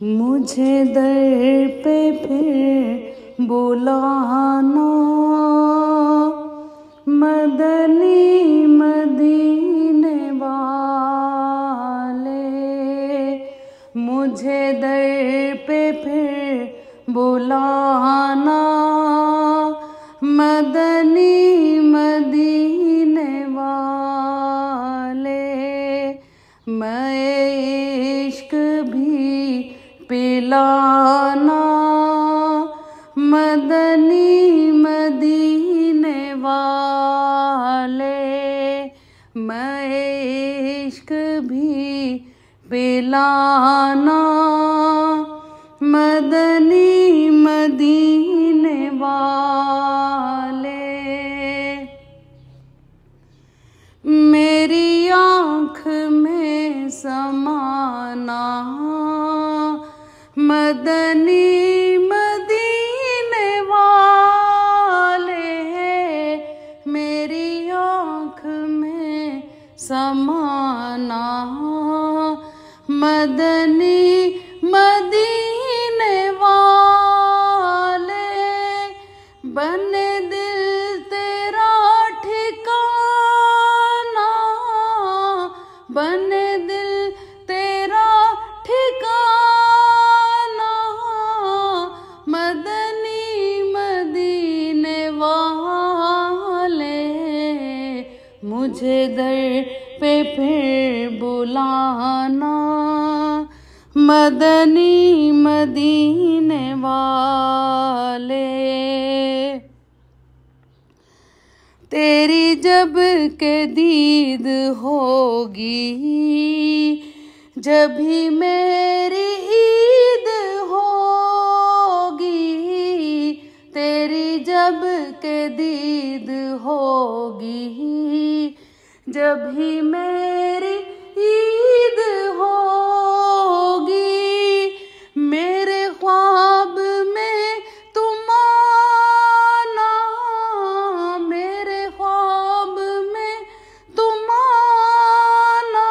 मुझे दर पे फिर बुलाना, मदनी मदीने वाले। मुझे दर पे फिर बुलाना, मदनी मदीने वाले। मैं इश्क भी पिलाना, मदनी मदीने वाले। मैं इश्क भी पिलाना, मदनी मदीने वाले। मेरी आँख में समाना, मदनी मदीने वाले। मेरी आँख में समाना, मदनी मदीने वाले। बने दिल तेरा ठिकाना, बने दिल तेरा ठिकाना, मदनी मदीने वाले। मुझे दर पे फिर बुलाना, मदनी मदीने वाले। तेरी जब के दीद होगी, जब भी मेरी ईद होगी। तेरी जब के दीद होगी, जब भी मेरी ईद होगी। मेरे ख्वाब में तुम आना, मेरे ख्वाब में तुम आना,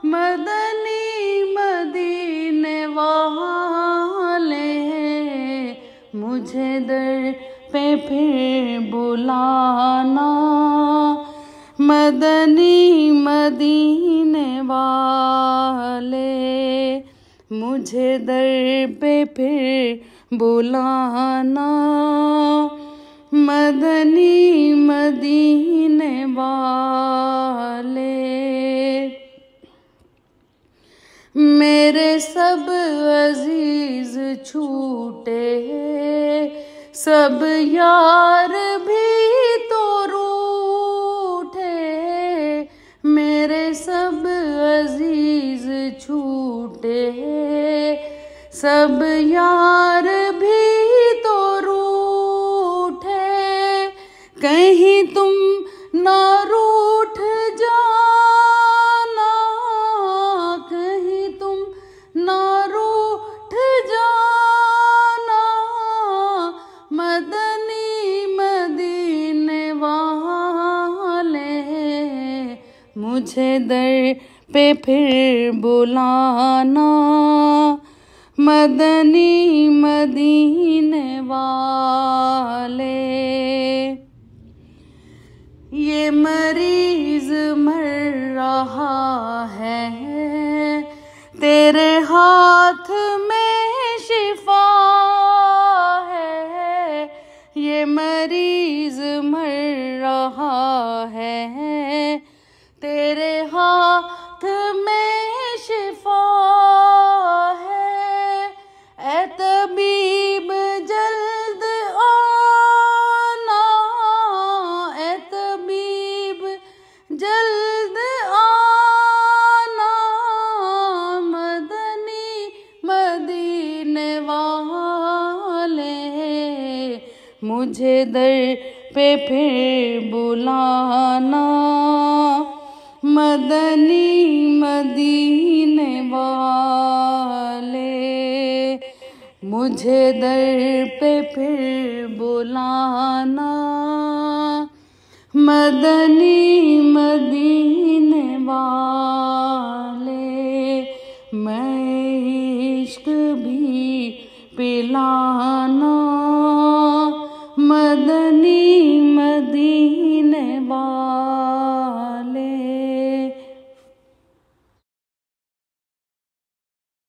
मदनी मदीने वाले। मुझे दर पे फिर बुलाना, मदनी मदीने वाले। मुझे दर पे फिर बुलाना, मदनी मदीने वाले। मेरे सब अजीज छूटे, सब यार भी तो रूठे। मेरे सब अजीज छूटे, सब यार भी तो रूठे। कहीं तुम ना रूठ जाना, कहीं तुम ना रूठ जाना, मदनी मदीने वाले। मुझे दर पे फिर बुलाना, मदनी मदीने वाले। ये मरीज मर रहा है, तेरे हाथ में शिफा है। ये मरीज मर रहा है, तेरे हाथ में शिफा है। ऐ तबीब जल्द आना, ऐ तबीब जल्द आना, मदनी मदीने वाले। मुझे दर पे फिर बुलाना, मदनी मदीने वाले। मुझे दर पे फिर बुलाना, मदनी मदीने वाले। मैं पिलाना मदनी